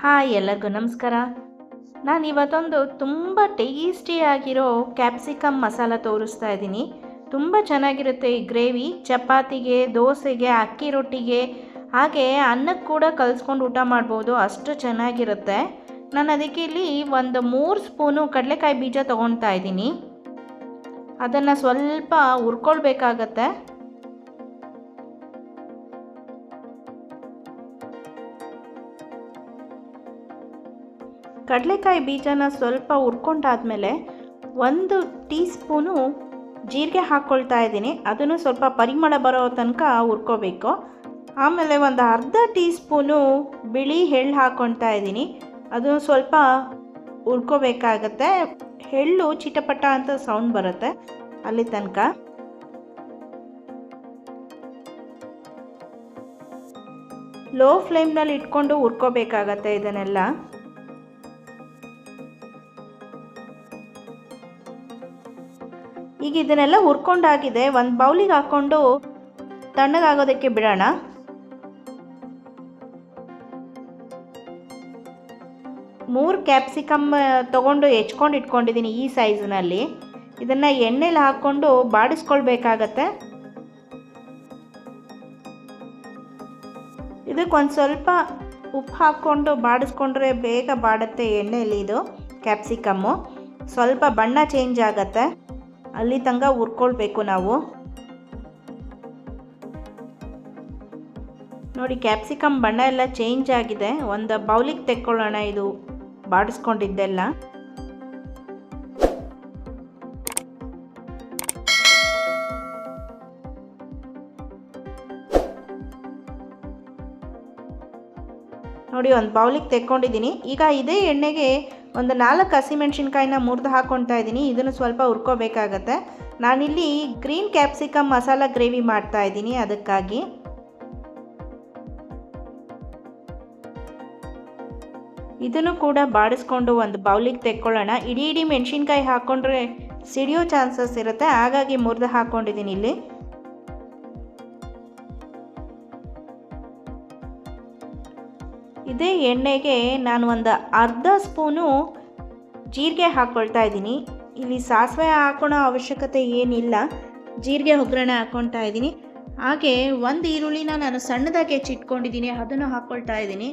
Hi ಎಲ್ಲರಿಗೂ ನಮಸ್ಕಾರ. ನಾನು ಇವತ್ತೊಂದು ತುಂಬ ಟೇಸ್ಟಿಯಾಗಿರೋ ಕ್ಯಾಪ್ಸಿಕಮ್ ಮಸಾಲ ತೋರಿಸ್ತಾ ಇದ್ದೀನಿ. ತುಂಬ ಚೆನ್ನಾಗಿರುತ್ತೆ ಈ ಗ್ರೇವಿ. ಚಪಾತಿಗೆ, ದೋಸೆಗೆ, ಅಕ್ಕಿ ರೊಟ್ಟಿಗೆ, ಹಾಗೆ ಅನ್ನಕ್ಕೆ ಕೂಡ ಕಲಿಸ್ಕೊಂಡು ಊಟ ಮಾಡ್ಬೋದು, ಅಷ್ಟು ಚೆನ್ನಾಗಿರುತ್ತೆ. ನಾನು ಅದಕ್ಕೆ ಇಲ್ಲಿ ಒಂದು 3 ಸ್ಪೂನು ಕಡಲೆಕಾಯಿ ಬೀಜ ತೊಗೊಳ್ತಾ ಇದ್ದೀನಿ. ಅದನ್ನು ಸ್ವಲ್ಪ ಹುರ್ಕೊಳ್ಬೇಕಾಗತ್ತೆ. ಕಡಲೆಕಾಯಿ ಬೀಜನ ಸ್ವಲ್ಪ ಹುರ್ಕೊಂಡಾದ್ಮೇಲೆ 1 ಟೀ ಸ್ಪೂನು ಜೀರಿಗೆ ಹಾಕ್ಕೊಳ್ತಾ ಇದ್ದೀನಿ. ಅದನ್ನು ಸ್ವಲ್ಪ ಪರಿಮಳ ಬರೋ ತನಕ ಹುರ್ಕೋಬೇಕು. ಆಮೇಲೆ ಒಂದು ಅರ್ಧ ಟೀ ಸ್ಪೂನು ಬಿಳಿ ಎಳ್ಳು ಹಾಕ್ಕೊಳ್ತಾ ಇದ್ದೀನಿ. ಅದನ್ನು ಸ್ವಲ್ಪ ಹುರ್ಕೋಬೇಕಾಗತ್ತೆ. ಎಳ್ಳು ಚಿಟಪಟ ಅಂತ ಸೌಂಡ್ ಬರುತ್ತೆ ಅಲ್ಲಿ ತನಕ. ಲೋ ಫ್ಲೇಮ್ನಲ್ಲಿ ಇಟ್ಕೊಂಡು ಹುರ್ಕೋಬೇಕಾಗತ್ತೆ ಇದನ್ನೆಲ್ಲ. ಈಗ ಇದನ್ನೆಲ್ಲ ಹುರ್ಕೊಂಡಾಗಿದೆ. ಒಂದು ಬೌಲಿಗೆ ಹಾಕ್ಕೊಂಡು ತಣ್ಣಗಾಗೋದಕ್ಕೆ ಬಿಡೋಣ. ಮೂರು ಕ್ಯಾಪ್ಸಿಕಮ್ ತೊಗೊಂಡು ಹೆಚ್ಕೊಂಡು ಇಟ್ಕೊಂಡಿದ್ದೀನಿ ಈ ಸೈಜ್ನಲ್ಲಿ. ಇದನ್ನು ಎಣ್ಣೆಲಿ ಹಾಕ್ಕೊಂಡು ಬಾಡಿಸ್ಕೊಳ್ಬೇಕಾಗತ್ತೆ. ಇದಕ್ಕೊಂದು ಸ್ವಲ್ಪ ಉಪ್ಪು ಹಾಕ್ಕೊಂಡು ಬಾಡಿಸ್ಕೊಂಡ್ರೆ ಬೇಗ ಬಾಡುತ್ತೆ ಎಣ್ಣೆಯಲ್ಲಿ ಇದು ಕ್ಯಾಪ್ಸಿಕಮ್ಮು. ಸ್ವಲ್ಪ ಬಣ್ಣ ಚೇಂಜ್ ಆಗುತ್ತೆ, ಅಲ್ಲಿ ತನಕ ಹುರ್ಕೊಳ್ಬೇಕು ನಾವು. ನೋಡಿ, ಕ್ಯಾಪ್ಸಿಕಮ್ ಬಣ್ಣ ಎಲ್ಲ ಚೇಂಜ್ ಆಗಿದೆ. ಒಂದು ಬೌಲಿಗೆ ತೆಕ್ಕೊಳ್ಳೋಣ ಇದು ಬಾಡಿಸ್ಕೊಂಡಿದ್ದೆಲ್ಲ. ನೋಡಿ, ಒಂದು ಬೌಲಿಗೆ ತೆಕ್ಕೊಂಡಿದ್ದೀನಿ. ಈಗ ಇದೇ ಎಣ್ಣೆಗೆ ಒಂದು 4 ಹಸಿಮೆಣ್ಸಿನ್ಕಾಯಿನ ಮುರಿದು ಹಾಕ್ಕೊಳ್ತಾ ಇದ್ದೀನಿ. ಇದನ್ನು ಸ್ವಲ್ಪ ಹುರ್ಕೋಬೇಕಾಗತ್ತೆ. ನಾನಿಲ್ಲಿ ಗ್ರೀನ್ ಕ್ಯಾಪ್ಸಿಕಮ್ ಮಸಾಲ ಗ್ರೇವಿ ಮಾಡ್ತಾ ಇದ್ದೀನಿ, ಅದಕ್ಕಾಗಿ. ಇದನ್ನು ಕೂಡ ಬಾಡಿಸ್ಕೊಂಡು ಒಂದು ಬೌಲಿಗೆ ತೆಕ್ಕೊಳ್ಳೋಣ. ಇಡೀ ಮೆಣಸಿನ್ಕಾಯಿ ಹಾಕ್ಕೊಂಡ್ರೆ ಸಿಡಿಯೋ ಚಾನ್ಸಸ್ ಇರುತ್ತೆ, ಹಾಗಾಗಿ ಮುರಿದು ಹಾಕ್ಕೊಂಡಿದ್ದೀನಿ ಇಲ್ಲಿ. ಇದೇ ಎಣ್ಣೆಗೆ ನಾನು ಒಂದು ಅರ್ಧ ಸ್ಪೂನು ಜೀರಿಗೆ ಹಾಕ್ಕೊಳ್ತಾ ಇದ್ದೀನಿ. ಇಲ್ಲಿ ಸಾಸಿವೆ ಹಾಕೋಣ ಅವಶ್ಯಕತೆ ಏನಿಲ್ಲ, ಜೀರಿಗೆ ಒಗ್ಗರಣೆ ಹಾಕ್ಕೊಳ್ತಾ ಇದ್ದೀನಿ. ಹಾಗೆ ಒಂದು ಈರುಳ್ಳಿನ ನಾನು ಸಣ್ಣದಾಗಿ ಹೆಚ್ಚಿಟ್ಕೊಂಡಿದ್ದೀನಿ, ಅದನ್ನು ಹಾಕ್ಕೊಳ್ತಾ ಇದ್ದೀನಿ.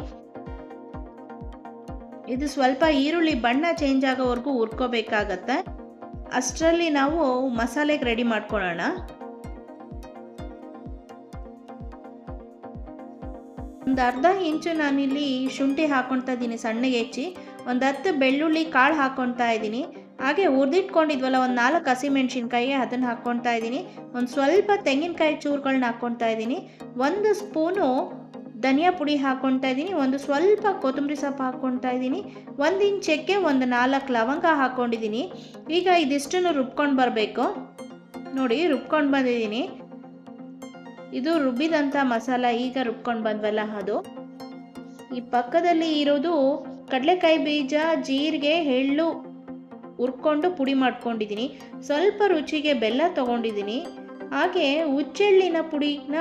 ಇದು ಸ್ವಲ್ಪ ಈರುಳ್ಳಿ ಬಣ್ಣ ಚೇಂಜ್ ಆಗೋವರೆಗೂ ಹುರ್ಕೋಬೇಕಾಗತ್ತೆ. ಅಷ್ಟರಲ್ಲಿ ನಾವು ಮಸಾಲೆಗೆ ರೆಡಿ ಮಾಡ್ಕೊಳ್ಳೋಣ. ಒಂದು ಅರ್ಧ ಇಂಚು ನಾನಿಲ್ಲಿ ಶುಂಠಿ ಹಾಕ್ಕೊಳ್ತಾ ಇದ್ದೀನಿ ಸಣ್ಣಗೆ ಹೆಚ್ಚಿ. ಒಂದು 10 ಬೆಳ್ಳುಳ್ಳಿ ಕಾಳು ಹಾಕ್ಕೊಳ್ತಾ ಇದ್ದೀನಿ. ಹಾಗೆ ಹುರಿದಿಟ್ಕೊಂಡಿದ್ವಲ್ಲ ಒಂದು 4 ಹಸಿಮೆಣ್ಸಿನ್ಕಾಯಿ, ಅದನ್ನು ಹಾಕ್ಕೊಳ್ತಾ ಇದ್ದೀನಿ. ಒಂದು ಸ್ವಲ್ಪ ತೆಂಗಿನಕಾಯಿ ಚೂರುಗಳನ್ನ ಹಾಕ್ಕೊಳ್ತಾ ಇದ್ದೀನಿ. 1 ಸ್ಪೂನು ಧನಿಯಾ ಪುಡಿ ಹಾಕ್ಕೊಳ್ತಾ ಇದ್ದೀನಿ. ಒಂದು ಸ್ವಲ್ಪ ಕೊತ್ತಂಬರಿ ಸೊಪ್ಪು ಹಾಕ್ಕೊಳ್ತಾ ಇದ್ದೀನಿ. 1 ಇಂಚ್ ಚಕ್ಕೆ, ಒಂದು 4 ಲವಂಗ ಹಾಕ್ಕೊಂಡಿದ್ದೀನಿ. ಈಗ ಇದಿಷ್ಟನ್ನು ರುಬ್ಕೊಂಡು ಬರಬೇಕು. ನೋಡಿ, ರುಬ್ಕೊಂಡು ಬಂದಿದ್ದೀನಿ. ಇದು ರುಬ್ಬಿದಂಥ ಮಸಾಲ ಈಗ ರುಬ್ಕೊಂಡು ಬಂದ್ವಲ್ಲ ಅದು. ಈ ಪಕ್ಕದಲ್ಲಿ ಇರೋದು ಕಡಲೆಕಾಯಿ ಬೀಜ, ಜೀರಿಗೆ, ಎಳ್ಳು ಹುರ್ಕೊಂಡು ಪುಡಿ ಮಾಡ್ಕೊಂಡಿದ್ದೀನಿ. ಸ್ವಲ್ಪ ರುಚಿಗೆ ಬೆಲ್ಲ ತೊಗೊಂಡಿದ್ದೀನಿ. ಹಾಗೆ ಹುಚ್ಚೆಳ್ಳಿನ ಪುಡಿನ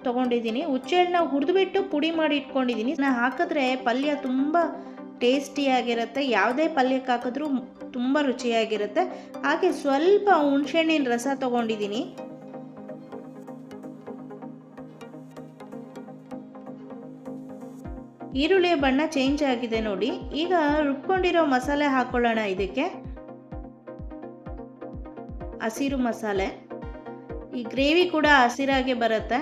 ತೊಗೊಂಡಿದ್ದೀನಿ. ಹುಚ್ಚೆಳ್ಳನ್ನ ಹುರಿದುಬಿಟ್ಟು ಪುಡಿ ಮಾಡಿ ಇಟ್ಕೊಂಡಿದ್ದೀನಿ. ಹಾಕಿದ್ರೆ ಪಲ್ಯ ತುಂಬ ಟೇಸ್ಟಿಯಾಗಿರುತ್ತೆ. ಯಾವುದೇ ಪಲ್ಯಕ್ಕೆ ಹಾಕಿದ್ರೂ ತುಂಬ ರುಚಿಯಾಗಿರುತ್ತೆ. ಹಾಗೆ ಸ್ವಲ್ಪ ಹುಣಸೆಹಣ್ಣಿನ ರಸ ತೊಗೊಂಡಿದ್ದೀನಿ. ಈರುಳ್ಳಿಯ ಬಣ್ಣ ಚೇಂಜ್ ಆಗಿದೆ ನೋಡಿ. ಈಗ ರುಬ್ಕೊಂಡಿರೋ ಮಸಾಲೆ ಹಾಕೊಳ್ಳೋಣ ಇದಕ್ಕೆ. ಹಸಿರು ಮಸಾಲೆ, ಈ ಗ್ರೇವಿ ಕೂಡ ಹಸಿರಾಗೆ ಬರುತ್ತೆ.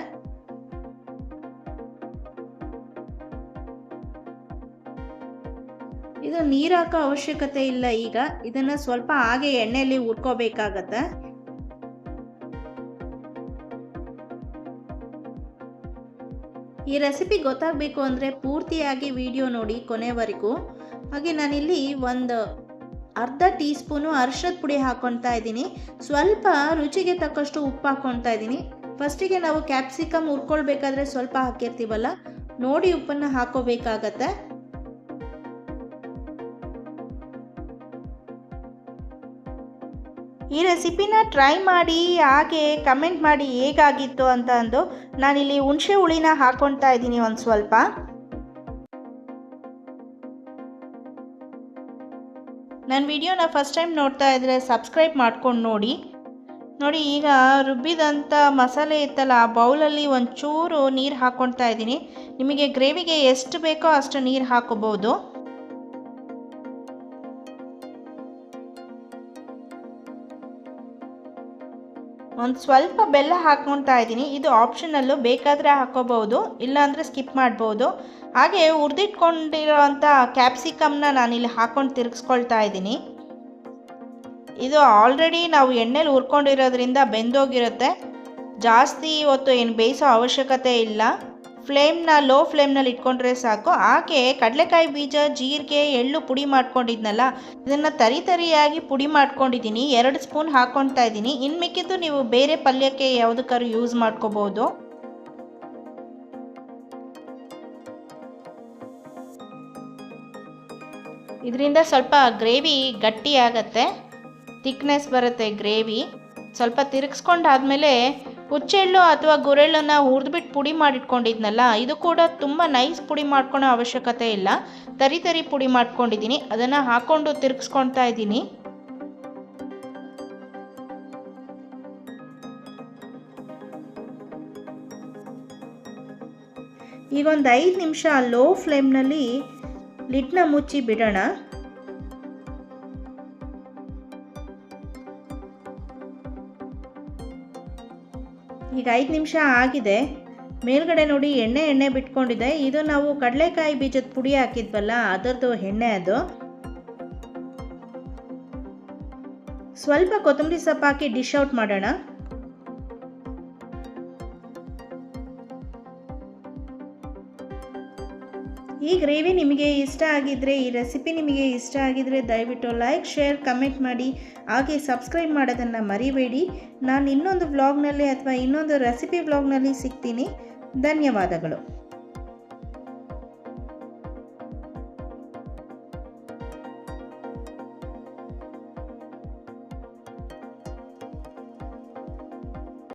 ಇದು ನೀರು ಹಾಕೋ ಅವಶ್ಯಕತೆ ಇಲ್ಲ. ಈಗ ಇದನ್ನ ಸ್ವಲ್ಪ ಹಾಗೆ ಎಣ್ಣೆಯಲ್ಲಿ ಹುರ್ಕೋಬೇಕಾಗತ್ತೆ. ಈ ರೆಸಿಪಿ ಗೊತ್ತಾಗಬೇಕು ಅಂದರೆ ಪೂರ್ತಿಯಾಗಿ ವಿಡಿಯೋ ನೋಡಿ ಕೊನೆವರೆಗೂ. ಹಾಗೆ ನಾನಿಲ್ಲಿ ಒಂದು ಅರ್ಧ ಟೀ ಸ್ಪೂನು ಅರಿಶಿಣದ ಪುಡಿ ಹಾಕ್ಕೊಳ್ತಾ ಇದ್ದೀನಿ. ಸ್ವಲ್ಪ ರುಚಿಗೆ ತಕ್ಕಷ್ಟು ಉಪ್ಪು ಹಾಕ್ಕೊಳ್ತಾ ಇದ್ದೀನಿ. ಫಸ್ಟಿಗೆ ನಾವು ಕ್ಯಾಪ್ಸಿಕಮ್ ಹುರ್ಕೊಳ್ಬೇಕಾದ್ರೆ ಸ್ವಲ್ಪ ಹಾಕಿರ್ತೀವಲ್ಲ, ನೋಡಿ ಉಪ್ಪನ್ನು ಹಾಕೋಬೇಕಾಗತ್ತೆ. ಈ ರೆಸಿಪಿನ ಟ್ರೈ ಮಾಡಿ ಹಾಗೆ ಕಮೆಂಟ್ ಮಾಡಿ ಹೇಗಾಗಿತ್ತು ಅಂತ ಅಂದು. ನಾನಿಲ್ಲಿ ಹುಣಸೆ ಹುಳಿನ ಹಾಕ್ಕೊಳ್ತಾ ಇದ್ದೀನಿ ಒಂದು ಸ್ವಲ್ಪ. ನನ್ನ ವಿಡಿಯೋನ ಫಸ್ಟ್ ಟೈಮ್ ನೋಡ್ತಾ ಇದ್ದರೆ ಸಬ್ಸ್ಕ್ರೈಬ್ ಮಾಡ್ಕೊಂಡು ನೋಡಿ. ನೋಡಿ, ಈಗ ರುಬ್ಬಿದಂಥ ಮಸಾಲೆ ಇತ್ತಲ್ಲ, ಆ ಬೌಲಲ್ಲಿ ಒಂಚೂರು ನೀರು ಹಾಕ್ಕೊಳ್ತಾ ಇದ್ದೀನಿ. ನಿಮಗೆ ಗ್ರೇವಿಗೆ ಎಷ್ಟು ಬೇಕೋ ಅಷ್ಟು ನೀರು ಹಾಕೋಬೋದು. ಒಂದು ಸ್ವಲ್ಪ ಬೆಲ್ಲ ಹಾಕ್ಕೊಳ್ತಾ ಇದ್ದೀನಿ. ಇದು ಆಪ್ಷನಲ್ಲು, ಬೇಕಾದರೆ ಹಾಕೋಬಹುದು, ಇಲ್ಲಾಂದರೆ ಸ್ಕಿಪ್ ಮಾಡ್ಬೋದು. ಹಾಗೆ ಹುರಿದಿಟ್ಕೊಂಡಿರೋವಂಥ ಕ್ಯಾಪ್ಸಿಕಮ್ನ ನಾನಿಲ್ಲಿ ಹಾಕ್ಕೊಂಡು ತಿರುಗಿಸ್ಕೊಳ್ತಾ ಇದ್ದೀನಿ. ಇದು ಆಲ್ರೆಡಿ ನಾವು ಎಣ್ಣೆಲಿ ಹುರ್ಕೊಂಡಿರೋದ್ರಿಂದ ಬೆಂದೋಗಿರುತ್ತೆ. ಜಾಸ್ತಿ ಹೊತ್ತು ಏನು ಬೇಯಿಸೋ ಅವಶ್ಯಕತೆ ಇಲ್ಲ. ಫ್ಲೇಮ್ನ ಲೋ ಫ್ಲೇಮ್ನಲ್ಲಿ ಇಟ್ಕೊಂಡ್ರೆ ಸಾಕು. ಹಾಗೆ ಕಡಲೆಕಾಯಿ ಬೀಜ, ಜೀರಿಗೆ, ಎಳ್ಳು ಪುಡಿ ಮಾಡ್ಕೊಂಡಿದ್ನಲ್ಲ, ಇದನ್ನು ತರಿಯಾಗಿ ಪುಡಿ ಮಾಡ್ಕೊಂಡಿದ್ದೀನಿ. 2 ಸ್ಪೂನ್ ಹಾಕ್ಕೊಳ್ತಾ ಇದ್ದೀನಿ. ಇನ್ನು ಮಿಕ್ಕಿದ್ದು ನೀವು ಬೇರೆ ಪಲ್ಯಕ್ಕೆ ಯಾವುದಕ್ಕಾದ್ರೂ ಯೂಸ್ ಮಾಡ್ಕೋಬೋದು. ಇದರಿಂದ ಸ್ವಲ್ಪ ಗ್ರೇವಿ ಗಟ್ಟಿ ಆಗುತ್ತೆ, ಥಿಕ್ನೆಸ್ ಬರುತ್ತೆ ಗ್ರೇವಿ. ಸ್ವಲ್ಪ ತಿರುಗಿಸ್ಕೊಂಡಾದ್ಮೇಲೆ ಹುಚ್ಚೆಳ್ಳು ಅಥವಾ ಗುರೆಳ್ಳನ್ನು ಹುರಿದ್ಬಿಟ್ಟು ಪುಡಿ ಮಾಡಿಟ್ಕೊಂಡಿದ್ನಲ್ಲ, ಇದು ಕೂಡ ತುಂಬ ನೈಸ್ ಪುಡಿ ಮಾಡ್ಕೊಳೋ ಅವಶ್ಯಕತೆ ಇಲ್ಲ. ತರಿ ಪುಡಿ ಮಾಡ್ಕೊಂಡಿದ್ದೀನಿ, ಅದನ್ನು ಹಾಕ್ಕೊಂಡು ತಿರುಗಿಸ್ಕೊಳ್ತಾ ಇದ್ದೀನಿ. ಈಗ ಒಂದು 5 ನಿಮಿಷ ಲೋ ಫ್ಲೇಮ್ನಲ್ಲಿ ಲಿಡ್ನ ಮುಚ್ಚಿ ಬಿಡೋಣ. ಈಗ 5 ನಿಮಿಷ ಆಗಿದೆ. ಮೇಲ್ಗಡೆ ನೋಡಿ ಎಣ್ಣೆ ಬಿಟ್ಕೊಂಡಿದೆ. ಇದು ನಾವು ಕಡಲೆಕಾಯಿ ಬೀಜದ ಪುಡಿ ಹಾಕಿದ್ವಲ್ಲ, ಅದರದ್ದು ಎಣ್ಣೆ ಅದು. ಸ್ವಲ್ಪ ಕೊತ್ತಂಬರಿ ಸೊಪ್ಪು ಹಾಕಿ ಡಿಶ್ ಔಟ್ ಮಾಡೋಣ. ಈ ಗ್ರೇವಿ ನಿಮಗೆ ಇಷ್ಟ ಆಗಿದ್ರೆ, ಈ ರೆಸಿಪಿ ನಿಮಗೆ ಇಷ್ಟ ಆಗಿದ್ರೆ ದಯವಿಟ್ಟು ಲೈಕ್, ಶೇರ್, ಕಮೆಂಟ್ ಮಾಡಿ. ಹಾಗೆ ಸಬ್ಸ್ಕ್ರೈಬ್ ಮಾಡೋದನ್ನು ಮರಿಬೇಡಿ. ನಾನು ಇನ್ನೊಂದು ವ್ಲಾಗ್ನಲ್ಲಿ ಅಥವಾ ಇನ್ನೊಂದು ರೆಸಿಪಿ ವ್ಲಾಗ್ನಲ್ಲಿ ಸಿಗ್ತೀನಿ. ಧನ್ಯವಾದಗಳು.